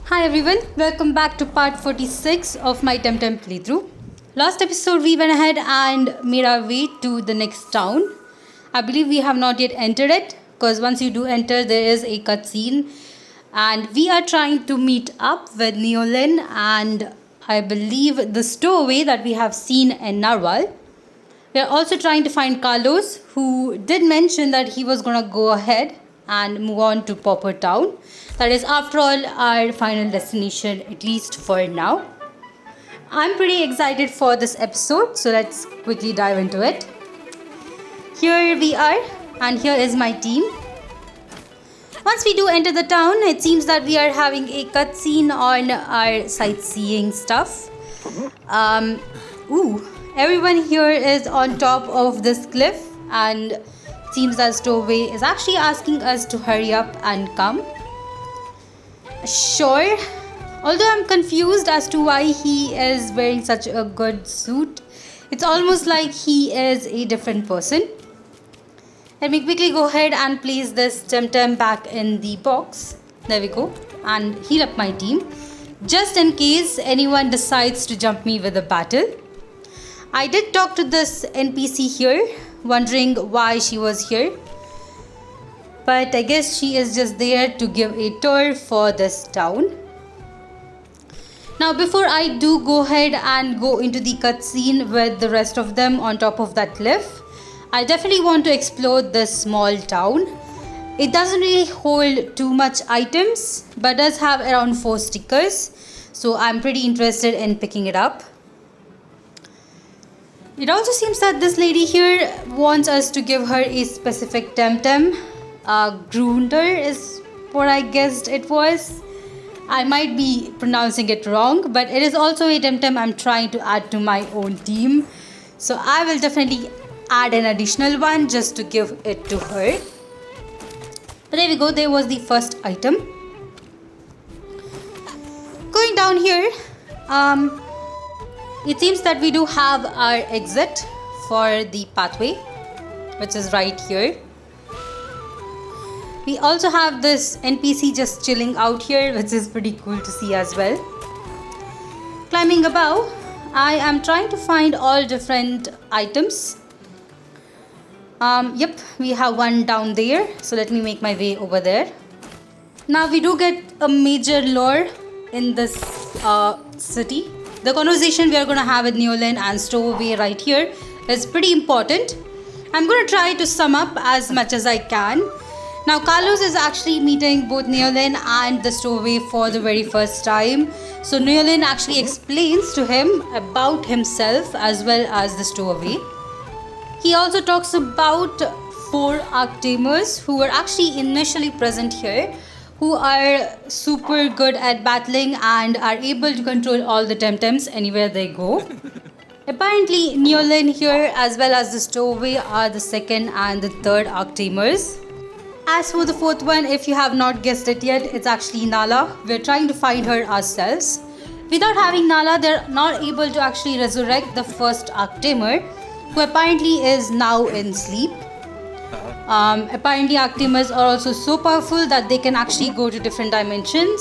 Hi everyone, welcome back to part 46 of my TemTem playthrough. Last episode we went ahead and made our way to the next town. I believe we have not yet entered it because once you do enter there is a cutscene and we are trying to meet up with Neolin and I believe the stowaway that we have seen in Narwhal. We are also trying to find Carlos, who did mention that he was gonna go ahead and move on to Properton. That is, after all, our final destination, at least for now. I'm pretty excited for this episode, so let's quickly dive into it. Here we are, and here is my team. Once we do enter the town, it seems that we are having a cutscene on our sightseeing stuff. Everyone here is on top of this cliff, and it seems that Stowaway is actually asking us to hurry up and come. Sure, although I'm confused as to why he is wearing such a good suit. It's almost like he is a different person. Let me quickly go ahead and place this TemTem back in the box. There we go. And heal up my team, just in case anyone decides to jump me with a battle. I did talk to this NPC here, wondering why she was here. But I guess she is just there to give a tour for this town. Now before I do go ahead and go into the cutscene with the rest of them on top of that cliff, I definitely want to explore this small town. It doesn't really hold too much items, but does have around 4 stickers. So I'm pretty interested in picking it up. It also seems that this lady here wants us to give her a specific TemTem. Grunder is what I guessed it was. I might be pronouncing it wrong, but it is also a TemTem I'm trying to add to my own team. So I will definitely add an additional one just to give it to her. But there we go, there was the first item. Going down here, it seems that we do have our exit for the pathway, which is right here. We also have this NPC just chilling out here, which is pretty cool to see as well. Climbing above, I am trying to find all different items. Yep, we have one down there, so let me make my way over there. Now we do get a major lore in this city. The conversation we are going to have with Neolin and Stowaway right here is pretty important. I'm going to try to sum up as much as I can. Now Carlos is actually meeting both Neolin and the Stowaway for the very first time. So Neolin actually explains to him about himself as well as the Stowaway. He also talks about 4 Arctamers who were actually initially present here, who are super good at battling and are able to control all the TemTems anywhere they go. Apparently Neolin here as well as the Stowaway are the 2nd and the 3rd Arctamers. As for the 4th one, if you have not guessed it yet, it's actually Nala. We're trying to find her ourselves. Without having Nala, they're not able to actually resurrect the 1st Arctamer, who apparently is now in sleep. Apparently Arctamers are also so powerful that they can actually go to different dimensions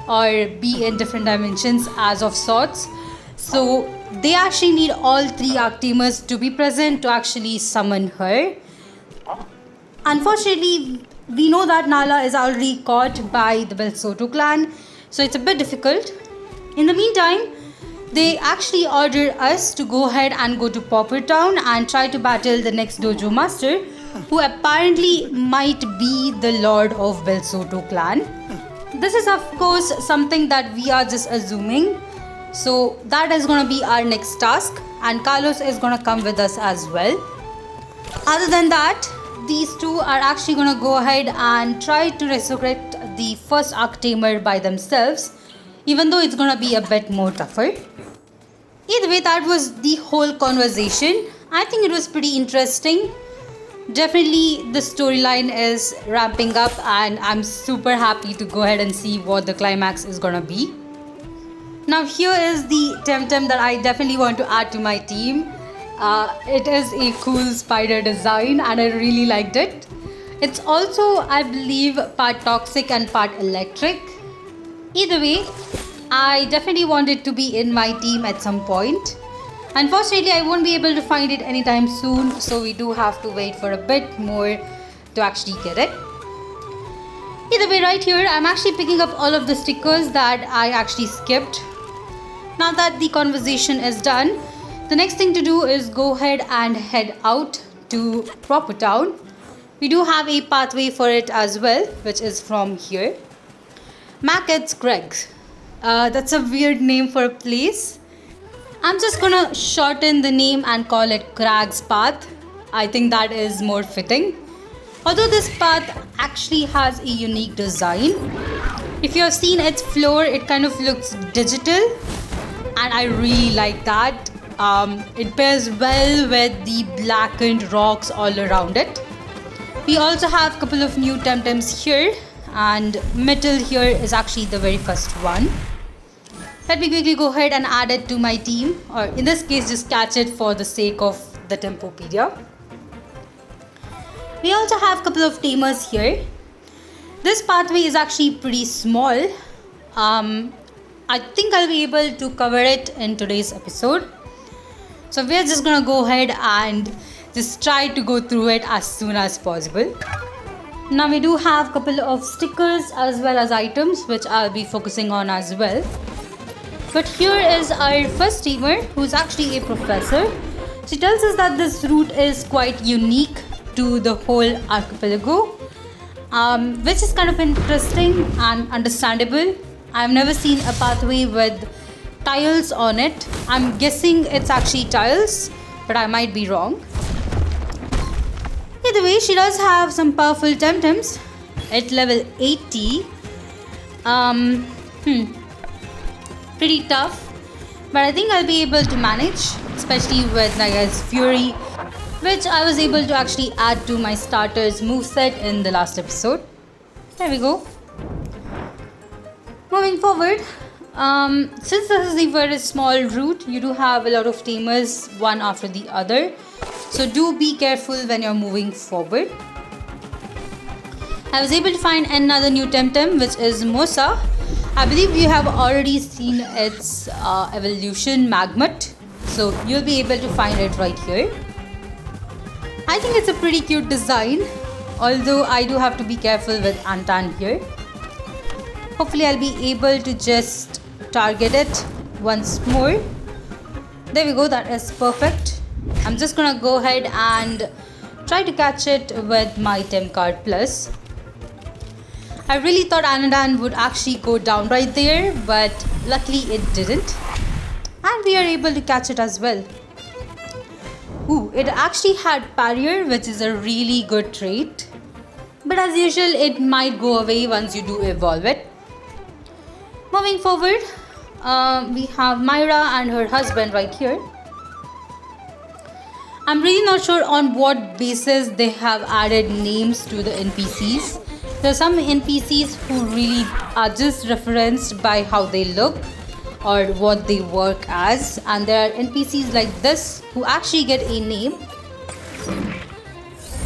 or be in different dimensions as of sorts. So they actually need all 3 Arctamers to be present to actually summon her. Unfortunately, we know that Nala is already caught by the Belsoto clan, so it's a bit difficult. In the meantime, they actually order us to go ahead and go to Properton and try to battle the next dojo master, who apparently might be the lord of Belsoto clan. This is of course something that we are just assuming. So that is going to be our next task, and Carlos is going to come with us as well. Other than that, these two are actually going to go ahead and try to resurrect the 1st Arctamer by themselves, even though it's going to be a bit more tougher. Either way, that was the whole conversation. I think it was pretty interesting. Definitely the storyline is ramping up and I'm super happy to go ahead and see what the climax is gonna be. Now here is the TemTem that I definitely want to add to my team. It is a cool spider design and I really liked it. It's also, I believe, part toxic and part electric. Either way, I definitely want it to be in my team at some point. Unfortunately, I won't be able to find it anytime soon, so we do have to wait for a bit more to actually get it. Either way, right here, I'm actually picking up all of the stickers that I actually skipped. Now that the conversation is done, the next thing to do is go ahead and head out to Properton. We do have a pathway for it as well, which is from here. Mackett's Greg's. That's a weird name for a place. I'm just gonna shorten the name and call it Crag's Path. I think that is more fitting. Although this path actually has a unique design. If you have seen its floor, it kind of looks digital, and I really like that. It pairs well with the blackened rocks all around it. We also have a couple of new TemTems here, and metal here is actually the very first one. Let me quickly go ahead and add it to my team, or in this case just catch it for the sake of the Tempopedia. We also have a couple of tamers here. This pathway is actually pretty small. I think I'll be able to cover it in today's episode. So we're just gonna go ahead and just try to go through it as soon as possible. Now we do have a couple of stickers as well as items which I'll be focusing on as well. But here is our first tamer, who's actually a professor. She tells us that this route is quite unique to the whole archipelago, which is kind of interesting and understandable. I've never seen a pathway with tiles on it. I'm guessing it's actually tiles, but I might be wrong. Either way, she does have some powerful TemTems at level 80. Pretty tough, but I think I'll be able to manage, especially with Naga's Fury, which I was able to actually add to my starter's moveset in the last episode. There we go. Moving forward, since this is a very small route, you do have a lot of tamers one after the other, so do be careful when you're moving forward. I was able to find another new TemTem, which is Mosa. I believe you have already seen its evolution, Magmut, so you'll be able to find it right here. I think it's a pretty cute design, although I do have to be careful with Antan here. Hopefully I'll be able to just target it once more. There we go, that is perfect. I'm just gonna go ahead and try to catch it with my Tem card plus. I really thought Anadan would actually go down right there, but luckily it didn't. And we are able to catch it as well. Ooh, it actually had Barrier, which is a really good trait. But as usual, it might go away once you do evolve it. Moving forward, we have Myra and her husband right here. I'm really not sure on what basis they have added names to the NPCs. There are some NPCs who really are just referenced by how they look or what they work as, and there are NPCs like this who actually get a name.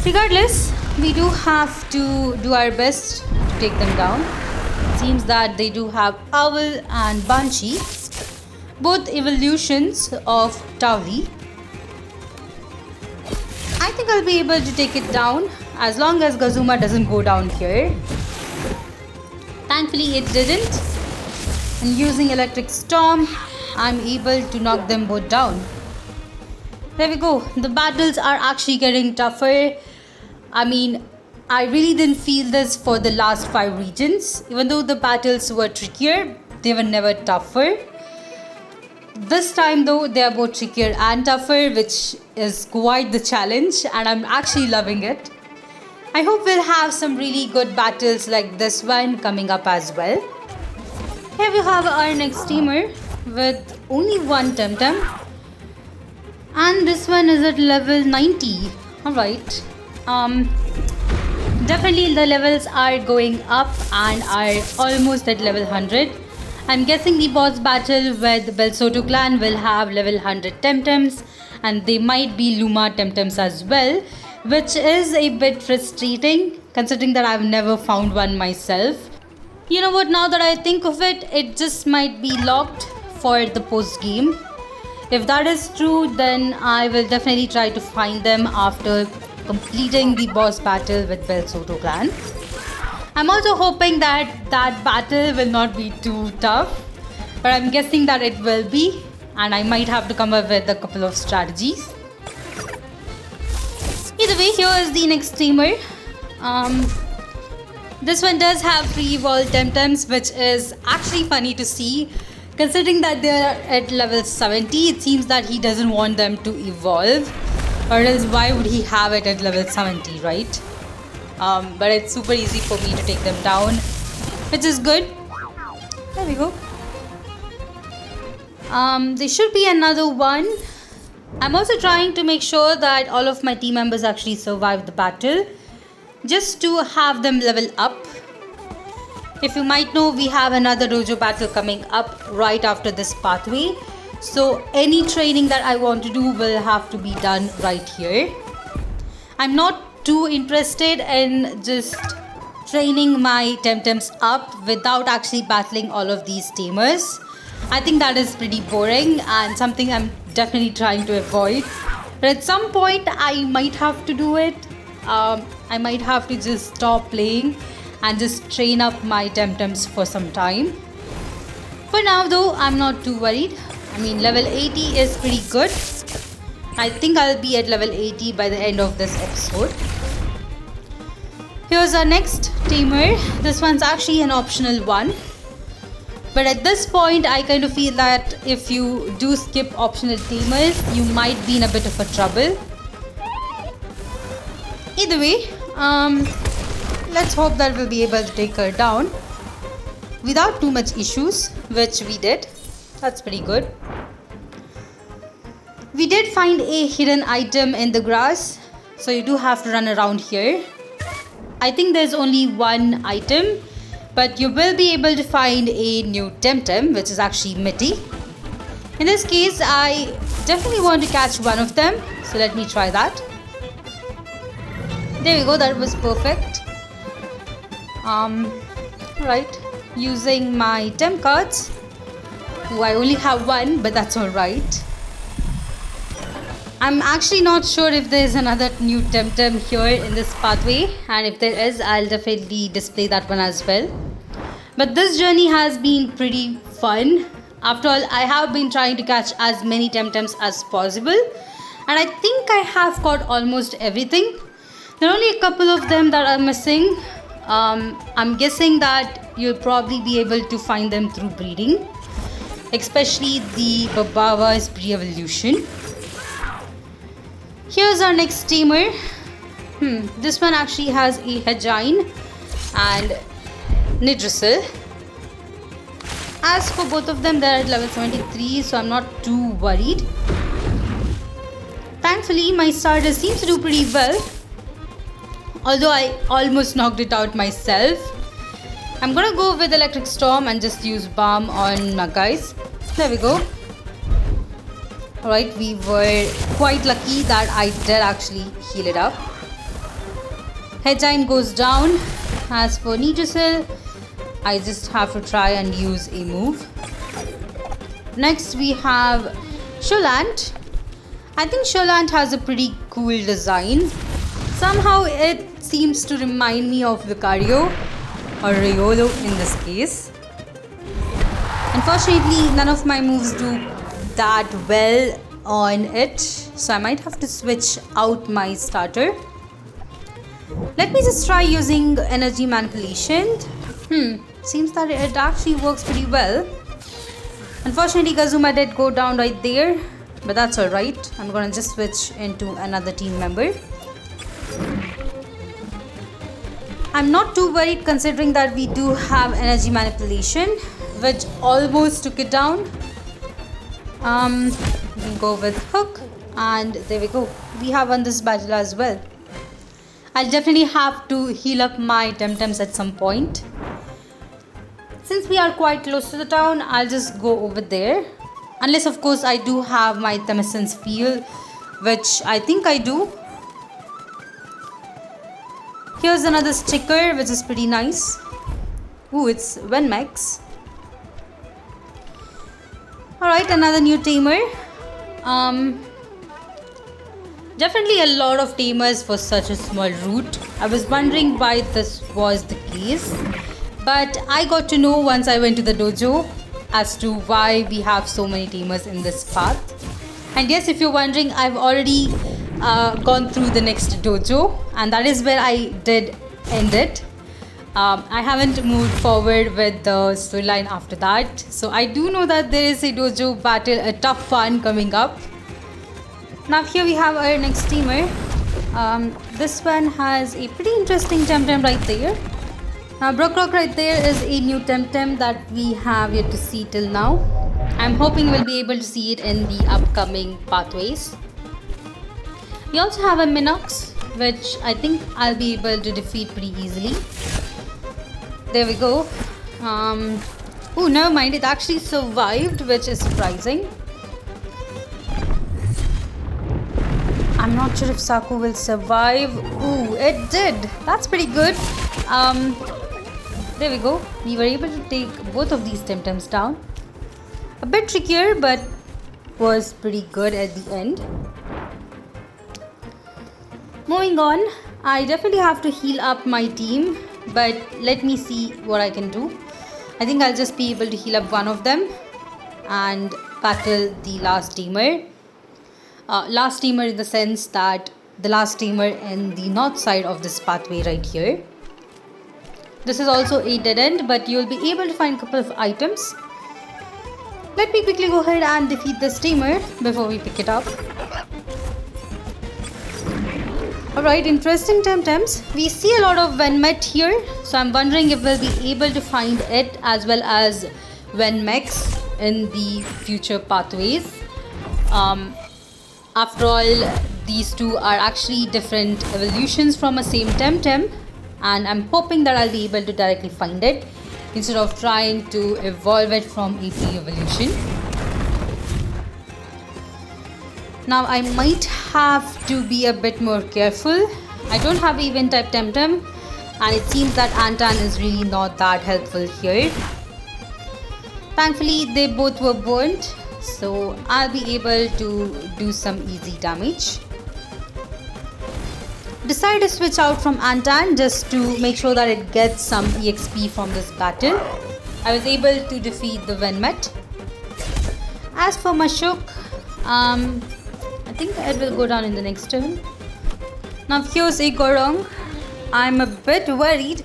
Regardless, we do have to do our best to take them down. It seems that they do have Owl and Banshee, both evolutions of Towley. I think I'll be able to take it down as long as Gazuma doesn't go down here. Thankfully it didn't, and using Electric Storm, I'm able to knock them both down. There we go. The battles are actually getting tougher. I mean, I really didn't feel this for the last 5 regions. Even though the battles were trickier, they were never tougher. This time though, they are both trickier and tougher, which is quite the challenge, and I'm actually loving it. I hope we'll have some really good battles like this one coming up as well. Here we have our next tamer with only one TemTem, and this one is at level 90. Alright, definitely the levels are going up and are almost at level 100. I'm guessing the boss battle with Belsoto clan will have level 100 TemTems, and they might be Luma TemTems as well, which is a bit frustrating considering that I've never found one myself. You know what, now that I think of it, it just might be locked for the post game. If that is true, then I will definitely try to find them after completing the boss battle with Bel Soto clan. I'm also hoping that that battle will not be too tough, but I'm guessing that it will be, and I might have to come up with a couple of strategies. Either way, here is the next tamer. This one does have pre-evolved TemTems, which is actually funny to see. Considering that they are at level 70, it seems that he doesn't want them to evolve. Or else why would he have it at level 70, right? But it's super easy for me to take them down, which is good. There we go. There should be another one. I'm also trying to make sure that all of my team members actually survive the battle, just to have them level up. If you might know, we have another dojo battle coming up right after this pathway. So any training that I want to do will have to be done right here. I'm not too interested in just training my TemTems up without actually battling all of these tamers. I think that is pretty boring and something I'm definitely trying to avoid. But at some point I might have to do it. I might have to just stop playing and just train up my TemTems for some time. For now though, I'm not too worried. I mean, level 80 is pretty good. I think I'll be at level 80 by the end of this episode. Here's our next tamer. This one's actually an optional one. But at this point, I kind of feel that if you do skip optional tamers, you might be in a bit of a trouble. Either way, let's hope that we'll be able to take her down without too much issues, which we did. That's pretty good. We did find a hidden item in the grass, so you do have to run around here. I think there's only one item, but you will be able to find a new TemTem, which is actually Mitty. In this case, I definitely want to catch one of them, so let me try that. There we go, that was perfect. Right, using my Tem cards. Ooh, I only have one, but that's alright. I'm actually not sure if there's another new TemTem here in this pathway, and if there is, I'll definitely display that one as well. But this journey has been pretty fun. After all, I have been trying to catch as many TemTems as possible, and I think I have caught almost everything. There are only a couple of them that are missing. I'm guessing that you'll probably be able to find them through breeding, especially the Babawa's pre-evolution. Here's our next tamer. This one actually has a Hejine and Nidrisil. As for both of them, they're at level 73, so I'm not too worried. Thankfully, my starter seems to do pretty well, although I almost knocked it out myself. I'm gonna go with Electric Storm and just use Balm on my guys. There we go. Alright, we were quite lucky that I did actually heal it up. Hejine goes down. As for Nidrisil, I just have to try and use a move. Next we have Sholant. I think Sholant has a pretty cool design. Somehow it seems to remind me of Vicario or Riolo in this case. Unfortunately, none of my moves do that well on it, so I might have to switch out my starter. Let me just try using energy manipulation. Seems that it actually works pretty well. Unfortunately, Kazuma did go down right there, but that's alright. I'm gonna just switch into another team member. I'm not too worried considering that we do have energy manipulation, which almost took it down. We can go with Hook, and there we go. We have won this battle as well. I'll definitely have to heal up my TemTems at some point. Since we are quite close to the town, I'll just go over there. Unless of course I do have my Temessen's Field, which I think I do. Here's another sticker which is pretty nice. Ooh, it's Venmax. Alright, another new tamer. Definitely a lot of tamers for such a small route. I was wondering why this was the case, but I got to know once I went to the dojo as to why we have so many tamers in this path. And yes, if you're wondering, I've already gone through the next dojo, and that is where I did end it. I haven't moved forward with the storyline after that, so I do know that there is a dojo battle, a tough one coming up. Now here we have our next tamer. This one has a pretty interesting TemTem right there. Now Brockrock right there is a new TemTem that we have yet to see till now. I'm hoping we'll be able to see it in the upcoming pathways. We also have a Minox, which I think I'll be able to defeat pretty easily. There we go. Oh, never mind, it actually survived, which is surprising. I'm not sure if Saku will survive. Ooh, it did. That's pretty good. There we go. We were able to take both of these TemTems down. A bit trickier, but was pretty good at the end. Moving on, I definitely have to heal up my team, but let me see what I can do. I think I'll just be able to heal up one of them and battle the last tamer. Last tamer in the sense that the last tamer in the north side of this pathway right here. This is also a dead end, but you'll be able to find a couple of items. Let me quickly go ahead and defeat this tamer before we pick it up. Alright, interesting TemTems. We see a lot of Venmet here, so I'm wondering if we'll be able to find it as well as Venmex in the future pathways. After all, these two are actually different evolutions from a same TemTem, and I'm hoping that I'll be able to directly find it instead of trying to evolve it from a pre-evolution. Now I might have to be a bit more careful. I don't have event type TemTem, and it seems that Antan is really not that helpful here. Thankfully they both were burnt, so I'll be able to do some easy damage. Decided to switch out from Antan just to make sure that it gets some EXP from this battle. I was able to defeat the Venmet. As for Mashuk, I think it will go down in the next turn. Now here's a Gorong. I'm a bit worried,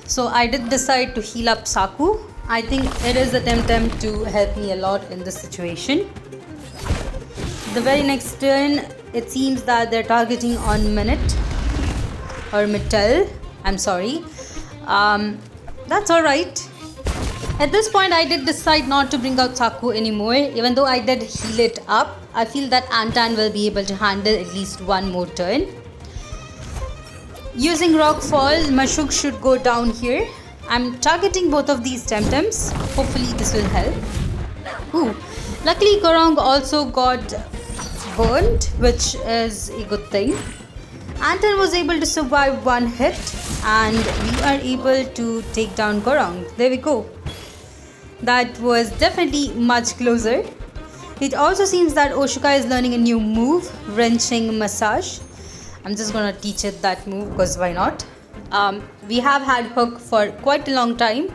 so I did decide to heal up Saku. I think it is a TemTem to help me a lot in this situation. The very next turn, it seems that they're targeting on Minute or Mittel. I'm sorry. That's alright. At this point, I did decide not to bring out Saku anymore. Even though I did heal it up, I feel that Antan will be able to handle at least one more turn. Using Rockfall, Mashuk should go down here. I'm targeting both of these TemTems. Hopefully this will help. Ooh, luckily Gorong also got burnt, which is a good thing. Antan was able to survive one hit, and we are able to take down Gorong. There we go. That was definitely much closer. It also seems that Oshuka is learning a new move, Wrenching Massage. I'm just gonna teach it that move because why not? We have had Hook for quite a long time.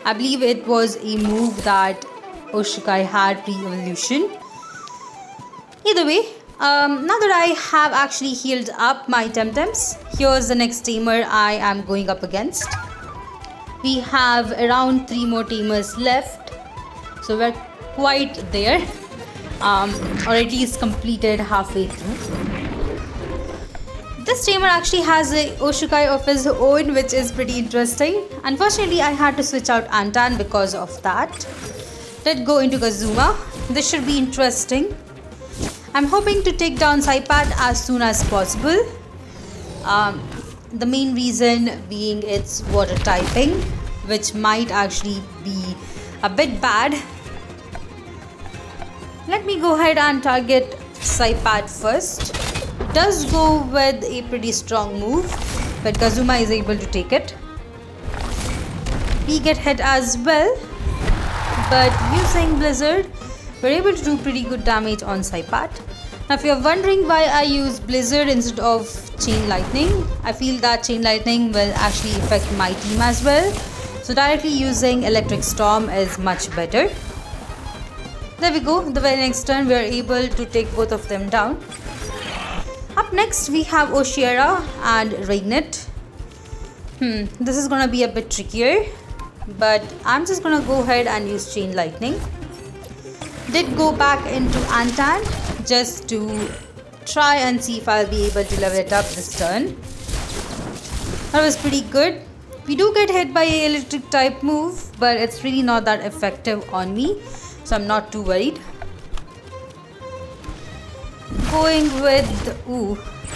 I believe it was a move that Oshukai had pre-evolution. Either way, now that I have actually healed up my TemTems, here's the next tamer I am going up against. We have around 3 more tamers left, so we're quite there, or at least completed halfway through. This tamer actually has a Oshukai of his own, which is pretty interesting. Unfortunately, I had to switch out Antan because of that. Let's go into Kazuma. This should be interesting. I'm hoping to take down Saipat as soon as possible. The main reason being its water typing, which might actually be a bit bad. Let me go ahead and target Saipat first. Does go with a pretty strong move, but Kazuma is able to take it. we get hit as well. But using Blizzard, we're able to do pretty good damage on Saipat. Now if you're wondering why I use Blizzard instead of Chain Lightning, I feel that Chain Lightning will actually affect my team as well. So directly using Electric Storm is much better. There we go, the very next turn we are able to take both of them down. Up next we have Oshiera and Rainet. This is gonna be a bit trickier, but I'm just gonna go ahead and use Chain Lightning. Did go back into Antan just to try and see if I'll be able to level it up this turn. That was pretty good. We do get hit by an electric type move, but it's really not that effective on me, so I'm not too worried. Going with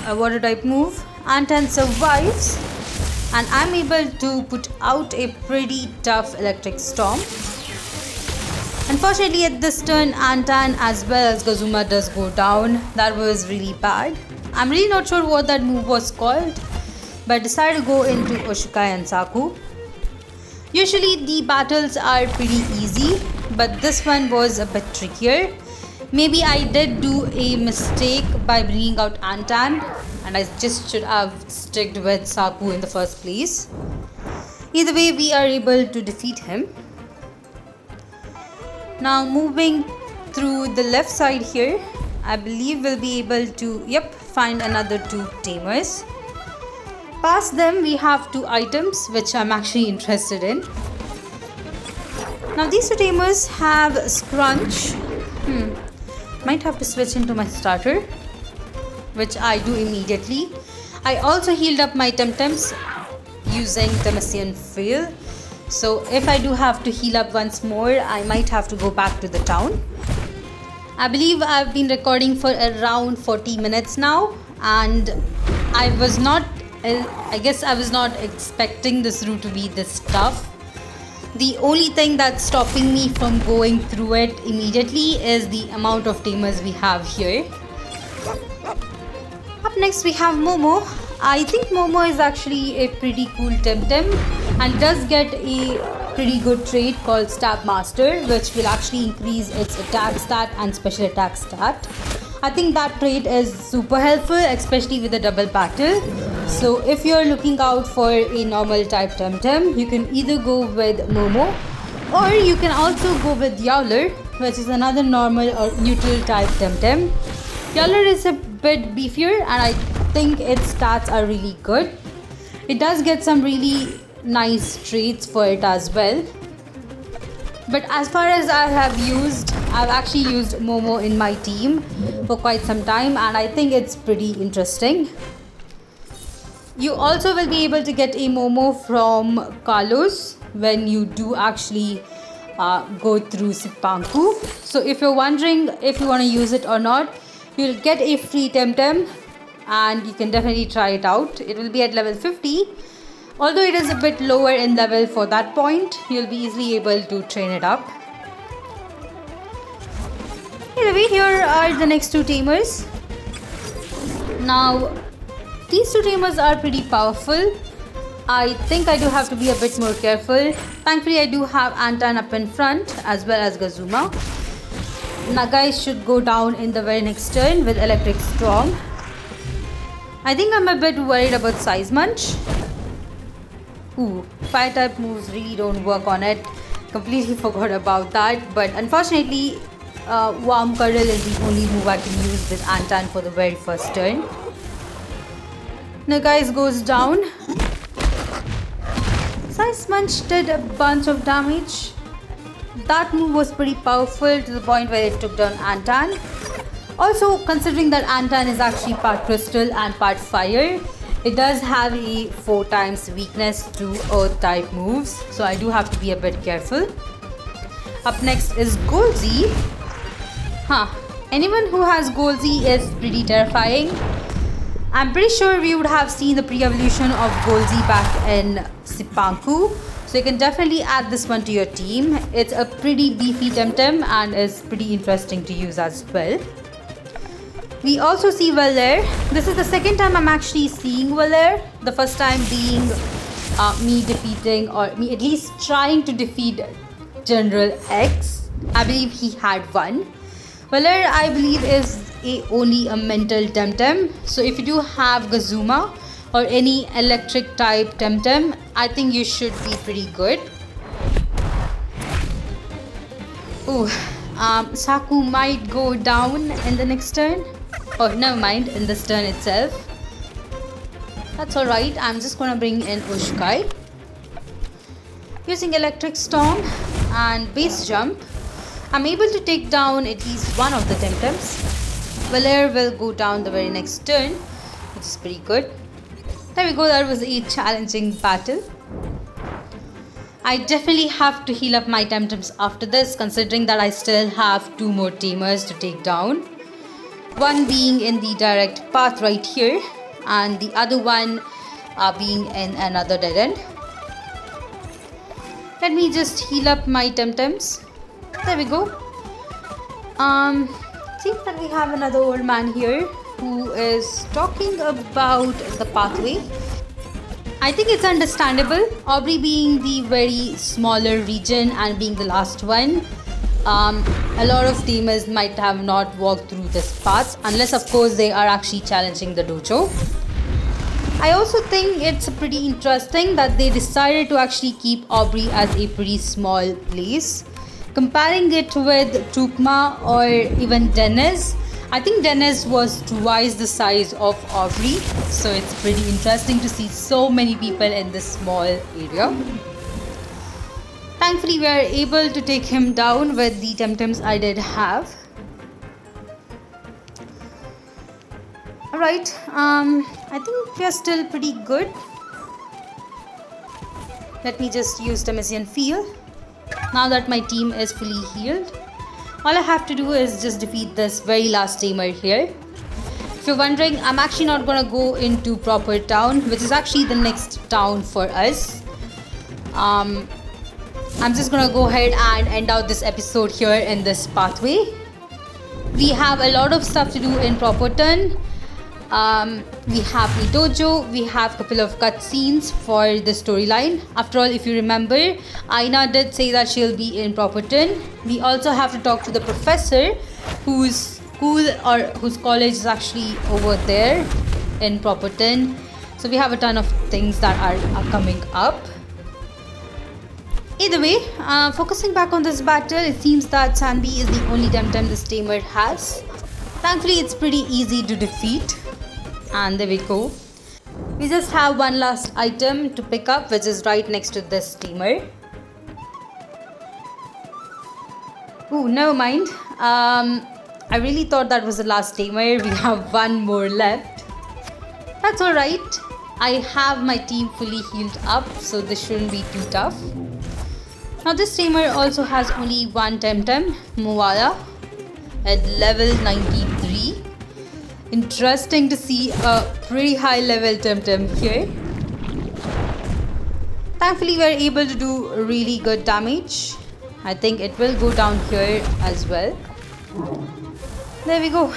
a water type move, Antan survives. And I'm able to put out a pretty tough electric storm. Unfortunately at this turn, Antan as well as Gazuma does go down. That was really bad. I'm really not sure what that move was called, but I decided to go into Oshikai and Saku. Usually the battles are pretty easy, but this one was a bit trickier. Maybe I did do a mistake by bringing out Antan, and I just should have sticked with Saku in the first place. Either way, we are able to defeat him. Now moving through the left side here, I believe we'll be able to find another 2 tamers. Past them we have 2 items which I'm actually interested in. Now these 2 tamers have Scrunch. Might have to switch into my starter, which I do immediately. I also healed up my TemTems using Temasian Fail. So if I do have to heal up once more, I might have to go back to the town. I believe I've been recording for around 40 minutes now, and I guess I was not expecting this route to be this tough. The only thing that's stopping me from going through it immediately is the amount of tamers we have here. Up next we have Momo. I think Momo is actually a pretty cool TemTem and does get a pretty good trait called Stab Master, which will actually increase its attack stat and special attack stat. I think that trait is super helpful, especially with the double battle. So if you're looking out for a normal type TemTem, you can either go with Momo, or you can also go with Yowler, which is another normal or neutral type TemTem. Yowler is a bit beefier and I think its stats are really good. It does get some really nice traits for it as well. But as far as I've actually used Momo in my team for quite some time, and I think it's pretty interesting. You also will be able to get a Momo from Carlos when you do actually go through Sipanku. So if you're wondering if you want to use it or not, you'll get a free TemTem and you can definitely try it out. It will be at level 50. Although it is a bit lower in level for that point, you'll be easily able to train it up. Anyway, here are the next 2 tamers. Now, these 2 tamers are pretty powerful. I think I do have to be a bit more careful. Thankfully, I do have Antan up in front as well as Gazuma. Nagai should go down in the very next turn with Electric Storm. I think I'm a bit worried about Size Munch. Fire type moves really don't work on it. Completely forgot about that. But unfortunately, Warm Cuddle is the only move I can use with Antan for the very first turn. Nagais goes down. Size Munch did a bunch of damage. That move was pretty powerful to the point where it took down Antan. Also, considering that Antan is actually part crystal and part fire, it does have a 4 times weakness to earth type moves, so I do have to be a bit careful. Up next is Golzi. Anyone who has Golzi is pretty terrifying. I'm pretty sure we would have seen the pre-evolution of Golzi back in Sipanku, so you can definitely add this one to your team. It's a pretty beefy TemTem and is pretty interesting to use as well. We also see Valer. This is the second time I'm actually seeing Valer. The first time being me defeating, or me at least trying to defeat General X. I believe he had one. Valer, I believe, is only a mental TemTem. So if you do have Gazuma or any electric type TemTem, I think you should be pretty good. Ooh, Saku might go down in the next turn. Oh, never mind, in this turn itself. That's alright, I'm just gonna bring in Ushkai. Using Electric Storm and Base Jump, I'm able to take down at least one of the TemTems. Valer will go down the very next turn, which is pretty good. There we go, that was a challenging battle. I definitely have to heal up my TemTems after this, considering that I still have 2 more Tamers to take down. One being in the direct path right here, and the other one being in another dead end. Let me just heal up my TemTems. There we go. Seems that we have another old man here who is talking about the pathway. I think it's understandable. Aubrey being the very smaller region and being the last one, a lot of teamers might have not walked through this path, unless of course they are actually challenging the dojo. I also think it's pretty interesting that they decided to actually keep Aubrey as a pretty small place. Comparing it with Tukma or even Dennis, I think Dennis was twice the size of Aubrey, so it's pretty interesting to see so many people in this small area. Thankfully, we are able to take him down with the TemTems I did have. Alright, I think we are still pretty good. Let me just use Temesian Field. Now that my team is fully healed, all I have to do is just defeat this very last tamer here. If you're wondering, I'm actually not gonna go into Properton, which is actually the next town for us. I'm just gonna go ahead and end out this episode here in this pathway. We have a lot of stuff to do in Properton. We have the dojo, we have a couple of cutscenes for the storyline. After all, if you remember, Aina did say that she'll be in Properton. We also have to talk to the professor whose school or whose college is actually over there in Properton. So we have a ton of things that are coming up. Either way, focusing back on this battle, it seems that Sanbi is the only TemTem this tamer has. Thankfully, it's pretty easy to defeat. And there we go. We just have one last item to pick up, which is right next to this tamer. Ooh, never mind. I really thought that was the last tamer. We have one more left. That's alright. I have my team fully healed up, so this shouldn't be too tough. Now this tamer also has only one TemTem, Moala, at level 93. Interesting to see a pretty high level TemTem here. Thankfully we are able to do really good damage. I think it will go down here as well. There we go.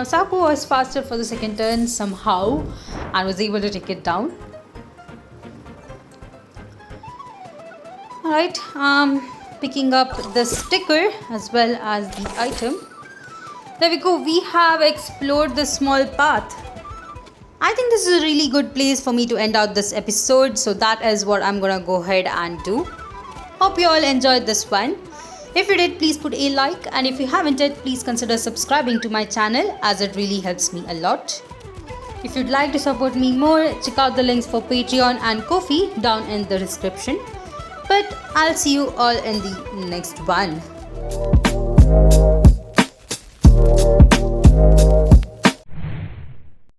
Saku was faster for the second turn somehow and was able to take it down. Alright, picking up the sticker as well as the item. There we go, we have explored the small path. I think this is a really good place for me to end out this episode, so that is what I'm gonna go ahead and do. Hope you all enjoyed this one. If you did, please put a like, and if you haven't yet, please consider subscribing to my channel as it really helps me a lot. If you'd like to support me more, check out the links for Patreon and Ko-fi down in the description. But I'll see you all in the next one.